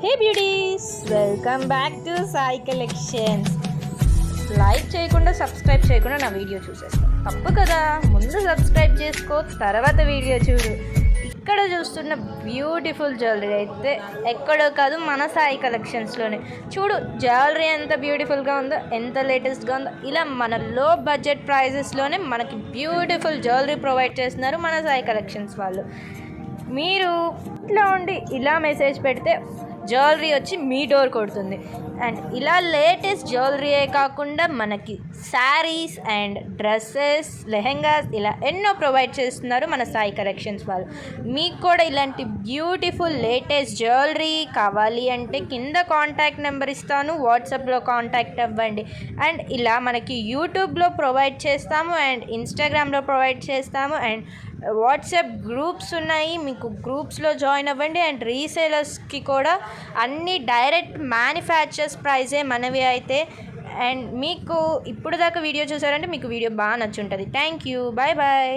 Hey beauties, welcome back to Sai collections. Like చేయకుండా subscribe చేయకుండా నా వీడియో చూసేస్తాను తప్పు కదా. ముందు సబ్స్క్రైబ్ చేసుకో, తర్వాత వీడియో చూడు. ఇక్కడ చూస్తున్న బ్యూటిఫుల్ జ్యువెలరీ అయితే ఎక్కడో కాదు, మన సాయి కలెక్షన్స్లోనే. చూడు జ్యువెలరీ ఎంత బ్యూటిఫుల్గా ఉందో, ఎంత లేటెస్ట్గా ఉందో. ఇలా మన లో బడ్జెట్ ప్రైజెస్లోనే మనకి బ్యూటిఫుల్ జ్యువెలరీ ప్రొవైడ్ చేస్తున్నారు మన సాయి కలెక్షన్స్ వాళ్ళు. మీరు ఇట్లా ఉండి ఇలా మెసేజ్ పెడితే జ్యువెలరీ వచ్చి మీ డోర్ కొడుతుంది. అండ్ ఇలా లేటెస్ట్ జ్యువెలరీయే కాకుండా మనకి శారీస్ అండ్ డ్రెస్సెస్, లెహెంగాస్ ఇలా ఎన్నో ప్రొవైడ్ చేస్తున్నారు మన సాయి కలెక్షన్స్ వాళ్ళు. మీకు కూడా ఇలాంటి బ్యూటిఫుల్ లేటెస్ట్ జ్యువెలరీ కావాలి అంటే కింద కాంటాక్ట్ నెంబర్ ఇస్తాను, వాట్సాప్లో కాంటాక్ట్ అవ్వండి. అండ్ ఇలా మనకి యూట్యూబ్లో ప్రొవైడ్ చేస్తాము, అండ్ ఇన్స్టాగ్రామ్లో ప్రొవైడ్ చేస్తాము, అండ్ వాట్సాప్ గ్రూప్స్ ఉన్నాయి, మీకు గ్రూప్స్లో జాయిన్ అవ్వండి. అండ్ రీసేలర్స్కి కూడా అన్ని డైరెక్ట్ మ్యానుఫ్యాక్చర్స్ ప్రైజే మనవి అయితే. అండ్ మీకు ఇప్పుడు దాకా వీడియో చూసారంటే మీకు వీడియో బాగా నచ్చుంటుంది. Thank you, bye bye.